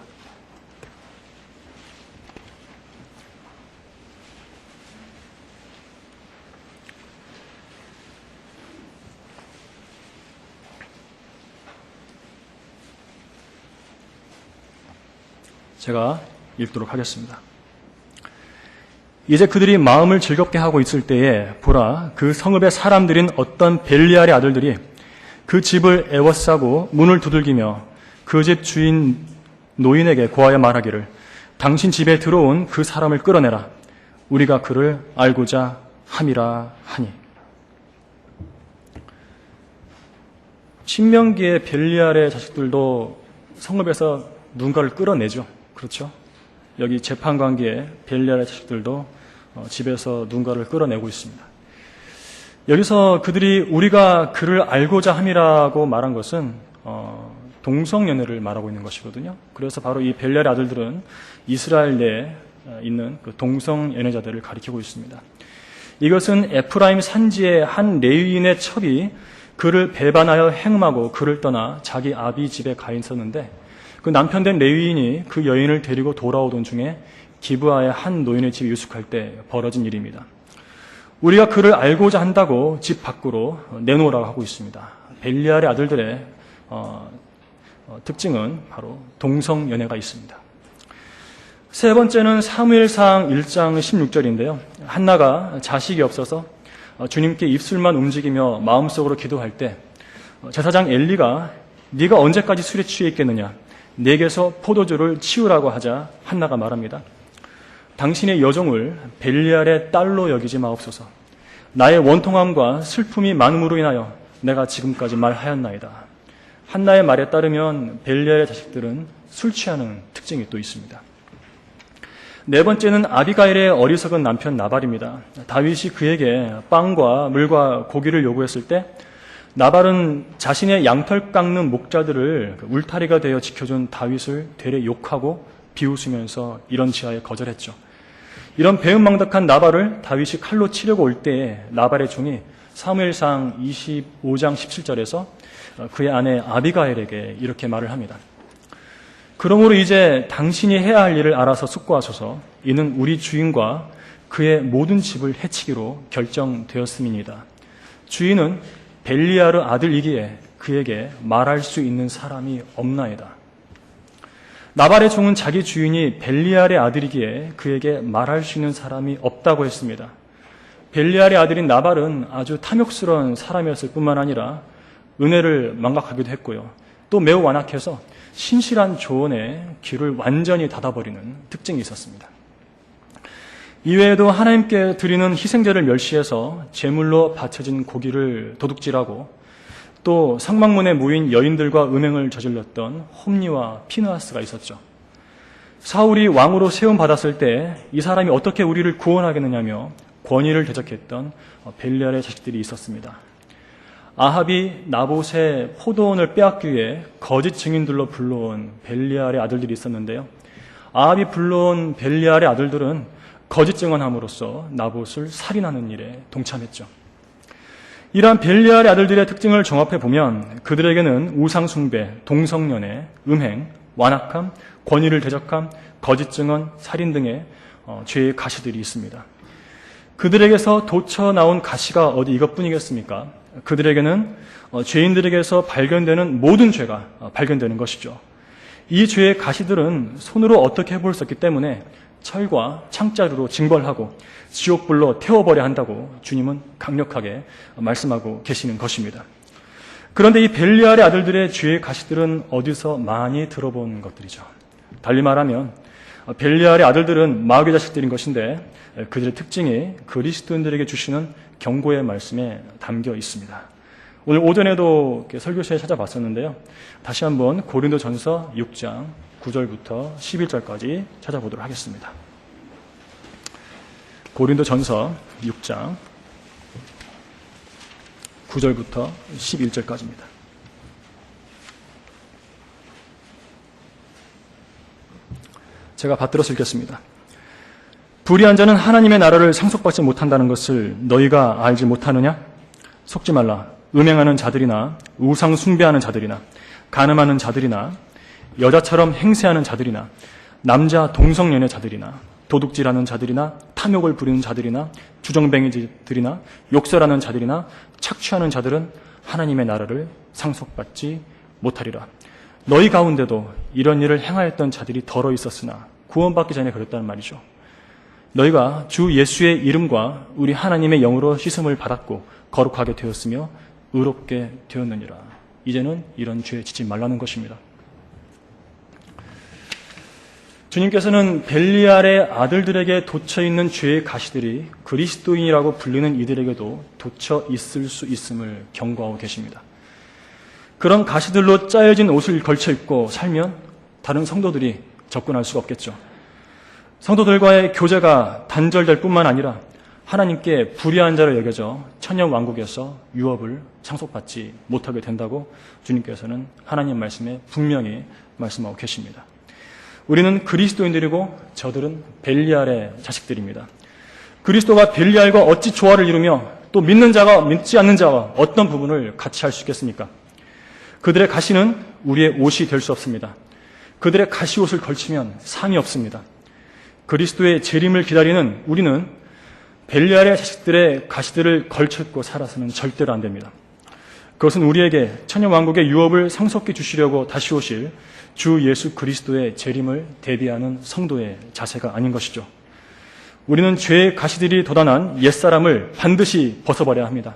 제가 읽도록 하겠습니다. 이제 그들이 마음을 즐겁게 하고 있을 때에 보라, 그 성읍의 사람들인 어떤 벨리알의 아들들이 그 집을 애워싸고 문을 두들기며 그 집 주인 노인에게 고하여 말하기를 당신 집에 들어온 그 사람을 끌어내라. 우리가 그를 알고자 함이라 하니. 신명기의 벨리알의 자식들도 성읍에서 누군가를 끌어내죠. 그렇죠? 여기 재판관기의 벨리알의 자식들도 집에서 누군가를 끌어내고 있습니다. 여기서 그들이 우리가 그를 알고자 함이라고 말한 것은 동성연애를 말하고 있는 것이거든요. 그래서 바로 이 벨리알의 아들들은 이스라엘 내에 있는 그 동성연애자들을 가리키고 있습니다. 이것은 에프라임 산지의 한 레위인의 첩이 그를 배반하여 행음하고 그를 떠나 자기 아비 집에 가 있었는데 그 남편된 레위인이 그 여인을 데리고 돌아오던 중에 기브아의 한 노인의 집에 유숙할 때 벌어진 일입니다. 우리가 그를 알고자 한다고 집 밖으로 내놓으라고 하고 있습니다. 벨리알의 아들들의 특징은 바로 동성연애가 있습니다. 세 번째는 사무엘상 1장 16절인데요. 한나가 자식이 없어서 주님께 입술만 움직이며 마음속으로 기도할 때 제사장 엘리가 네가 언제까지 술에 취해 있겠느냐, 내게서 포도주를 치우라고 하자 한나가 말합니다. 당신의 여종을 벨리알의 딸로 여기지 마옵소서. 나의 원통함과 슬픔이 많음으로 인하여 내가 지금까지 말하였나이다. 한나의 말에 따르면 벨리알의 자식들은 술 취하는 특징이 또 있습니다. 네 번째는 아비가일의 어리석은 남편 나발입니다. 다윗이 그에게 빵과 물과 고기를 요구했을 때 나발은 자신의 양털 깎는 목자들을 울타리가 되어 지켜준 다윗을 되레 욕하고 비웃으면서 이런 지하에 거절했죠. 이런 배은망덕한 나발을 다윗이 칼로 치려고 올 때에 나발의 종이 사무엘상 25장 17절에서 그의 아내 아비가일에게 이렇게 말을 합니다. 그러므로 이제 당신이 해야 할 일을 알아서 숙고하소서. 이는 우리 주인과 그의 모든 집을 해치기로 결정되었음이니이다. 주인은 벨리아르 아들이기에 그에게 말할 수 있는 사람이 없나이다. 나발의 종은 자기 주인이 벨리알의 아들이기에 그에게 말할 수 있는 사람이 없다고 했습니다. 벨리알의 아들인 나발은 아주 탐욕스러운 사람이었을 뿐만 아니라 은혜를 망각하기도 했고요. 또 매우 완악해서 신실한 조언에 귀를 완전히 닫아버리는 특징이 있었습니다. 이외에도 하나님께 드리는 희생제를 멸시해서 제물로 바쳐진 고기를 도둑질하고 또 상막문에 모인 여인들과 음행을 저질렀던 홈니와 피느하스가 있었죠. 사울이 왕으로 세움받았을 때 이 사람이 어떻게 우리를 구원하겠느냐며 권위를 대적했던 벨리알의 자식들이 있었습니다. 아합이 나봇의 포도원을 빼앗기 위해 거짓 증인들로 불러온 벨리알의 아들들이 있었는데요. 아합이 불러온 벨리알의 아들들은 거짓 증언함으로써 나봇을 살인하는 일에 동참했죠. 이러한 벨리알의 아들들의 특징을 종합해 보면 그들에게는 우상 숭배, 동성연애, 음행, 완악함, 권위를 대적함, 거짓 증언, 살인 등의 죄의 가시들이 있습니다. 그들에게서 돋쳐 나온 가시가 어디 이것뿐이겠습니까? 그들에게는 죄인들에게서 발견되는 모든 죄가 발견되는 것이죠. 이 죄의 가시들은 손으로 어떻게 해볼 수 없기 때문에 철과 창자루로 징벌하고 지옥불로 태워버려야 한다고 주님은 강력하게 말씀하고 계시는 것입니다. 그런데 이 벨리알의 아들들의 죄의 가시들은 어디서 많이 들어본 것들이죠. 달리 말하면 벨리알의 아들들은 마귀 자식들인 것인데 그들의 특징이 그리스도인들에게 주시는 경고의 말씀에 담겨 있습니다. 오늘 오전에도 설교실에 찾아봤었는데요. 다시 한번 고린도전서 6장 9절부터 11절까지 찾아보도록 하겠습니다. 고린도전서 6장 9절부터 11절까지입니다. 제가 받들어서 읽겠습니다. 불의한 자는 하나님의 나라를 상속받지 못한다는 것을 너희가 알지 못하느냐? 속지 말라. 음행하는 자들이나 우상 숭배하는 자들이나 간음하는 자들이나 여자처럼 행세하는 자들이나 남자 동성연애 자들이나 도둑질하는 자들이나 탐욕을 부리는 자들이나 주정뱅이들이나 욕설하는 자들이나 착취하는 자들은 하나님의 나라를 상속받지 못하리라. 너희 가운데도 이런 일을 행하였던 자들이 더러 있었으나 구원받기 전에 그랬다는 말이죠. 너희가 주 예수의 이름과 우리 하나님의 영으로 씻음을 받았고 거룩하게 되었으며 의롭게 되었느니라. 이제는 이런 죄에 지지 말라는 것입니다. 주님께서는 벨리알의 아들들에게 돋쳐있는 죄의 가시들이 그리스도인이라고 불리는 이들에게도 돋쳐 있을 수 있음을 경고하고 계십니다. 그런 가시들로 짜여진 옷을 걸쳐 입고 살면 다른 성도들이 접근할 수가 없겠죠. 성도들과의 교제가 단절될 뿐만 아니라 하나님께 불의한 자로 여겨져 천년 왕국에서 유업을 상속받지 못하게 된다고 주님께서는 하나님 말씀에 분명히 말씀하고 계십니다. 우리는 그리스도인들이고 저들은 벨리알의 자식들입니다. 그리스도가 벨리알과 어찌 조화를 이루며 또 믿는 자가 믿지 않는 자와 어떤 부분을 같이 할 수 있겠습니까? 그들의 가시는 우리의 옷이 될 수 없습니다. 그들의 가시옷을 걸치면 상이 없습니다. 그리스도의 재림을 기다리는 우리는 벨리알의 자식들의 가시들을 걸쳐입고 살아서는 절대로 안 됩니다. 그것은 우리에게 천년왕국의 유업을 상속해 주시려고 다시 오실 주 예수 그리스도의 재림을 대비하는 성도의 자세가 아닌 것이죠. 우리는 죄의 가시들이 돋아난 옛사람을 반드시 벗어버려야 합니다.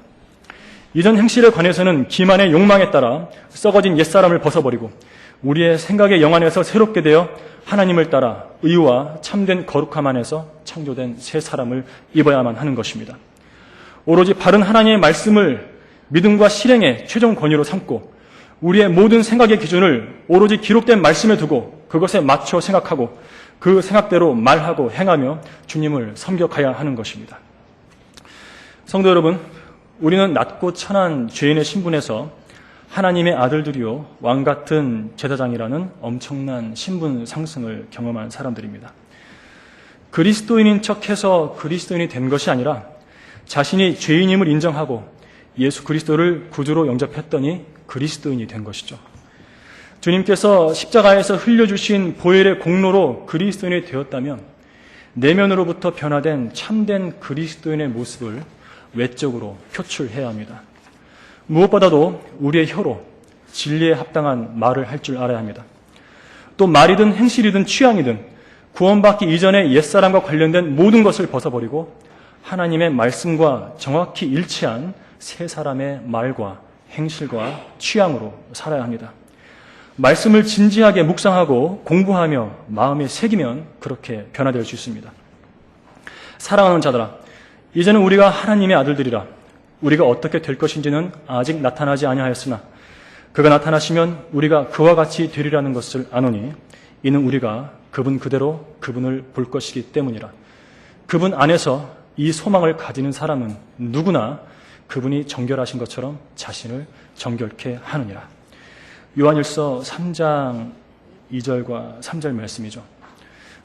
이전 행실에 관해서는 기만의 욕망에 따라 썩어진 옛사람을 벗어버리고 우리의 생각의 영안에서 새롭게 되어 하나님을 따라 의와 참된 거룩함 안에서 창조된 새 사람을 입어야만 하는 것입니다. 오로지 바른 하나님의 말씀을 믿음과 실행의 최종 권위로 삼고 우리의 모든 생각의 기준을 오로지 기록된 말씀에 두고 그것에 맞춰 생각하고 그 생각대로 말하고 행하며 주님을 섬겨가야 하는 것입니다. 성도 여러분, 우리는 낮고 천한 죄인의 신분에서 하나님의 아들들이요 왕같은 제사장이라는 엄청난 신분 상승을 경험한 사람들입니다. 그리스도인인 척해서 그리스도인이 된 것이 아니라 자신이 죄인임을 인정하고 예수 그리스도를 구주로 영접했더니 그리스도인이 된 것이죠. 주님께서 십자가에서 흘려주신 보혈의 공로로 그리스도인이 되었다면 내면으로부터 변화된 참된 그리스도인의 모습을 외적으로 표출해야 합니다. 무엇보다도 우리의 혀로 진리에 합당한 말을 할 줄 알아야 합니다. 또 말이든 행실이든 취향이든 구원받기 이전의 옛사람과 관련된 모든 것을 벗어버리고 하나님의 말씀과 정확히 일치한 새 사람의 말과 행실과 취향으로 살아야 합니다. 말씀을 진지하게 묵상하고 공부하며 마음에 새기면 그렇게 변화될 수 있습니다. 사랑하는 자들아, 이제는 우리가 하나님의 아들들이라 우리가 어떻게 될 것인지는 아직 나타나지 아니하였으나 그가 나타나시면 우리가 그와 같이 되리라는 것을 아노니 이는 우리가 그분 그대로 그분을 볼 것이기 때문이라. 그분 안에서 이 소망을 가지는 사람은 누구나 그분이 정결하신 것처럼 자신을 정결케 하느니라. 요한일서 3장 2절과 3절 말씀이죠.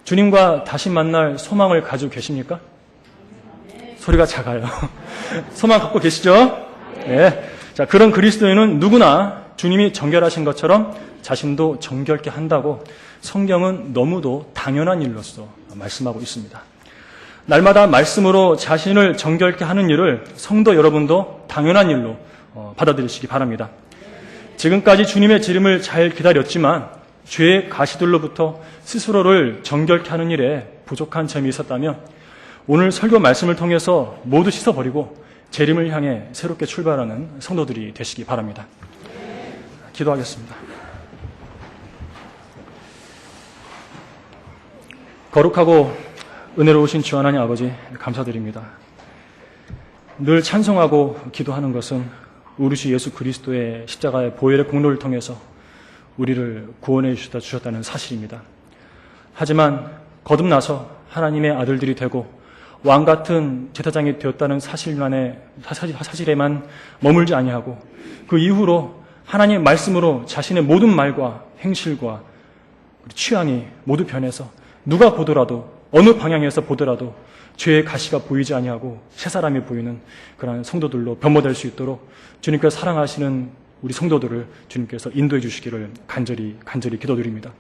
주님과 다시 만날 소망을 가지고 계십니까? 소리가 작아요. 소망 갖고 계시죠? 네. 자, 그런 그리스도인은 누구나 주님이 정결하신 것처럼 자신도 정결케 한다고 성경은 너무도 당연한 일로서 말씀하고 있습니다. 날마다 말씀으로 자신을 정결케 하는 일을 성도 여러분도 당연한 일로 받아들이시기 바랍니다. 지금까지 주님의 재림을 잘 기다렸지만 죄의 가시들로부터 스스로를 정결케 하는 일에 부족한 점이 있었다면 오늘 설교 말씀을 통해서 모두 씻어버리고 재림을 향해 새롭게 출발하는 성도들이 되시기 바랍니다. 기도하겠습니다. 거룩하고 은혜로우신 주 하나님 아버지 감사드립니다. 늘 찬송하고 기도하는 것은 우리 주 예수 그리스도의 십자가의 보혈의 공로를 통해서 우리를 구원해 주셨다는 사실입니다. 하지만 거듭나서 하나님의 아들들이 되고 왕같은 제사장이 되었다는 사실에만 머물지 아니하고 그 이후로 하나님의 말씀으로 자신의 모든 말과 행실과 취향이 모두 변해서 누가 보더라도 어느 방향에서 보더라도 죄의 가시가 보이지 아니하고 새 사람이 보이는 그러한 성도들로 변모될 수 있도록 주님께서 사랑하시는 우리 성도들을 주님께서 인도해 주시기를 간절히 기도드립니다.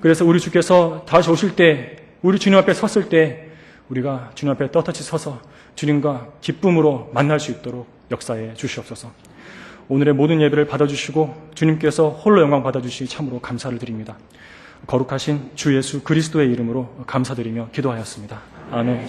그래서 우리 주께서 다시 오실 때 우리 주님 앞에 섰을 때 우리가 주님 앞에 떳떳이 서서 주님과 기쁨으로 만날 수 있도록 역사해 주시옵소서. 오늘의 모든 예배를 받아주시고 주님께서 홀로 영광 받아주시기 참으로 감사를 드립니다. 거룩하신 주 예수 그리스도의 이름으로 감사드리며 기도하였습니다. 아멘.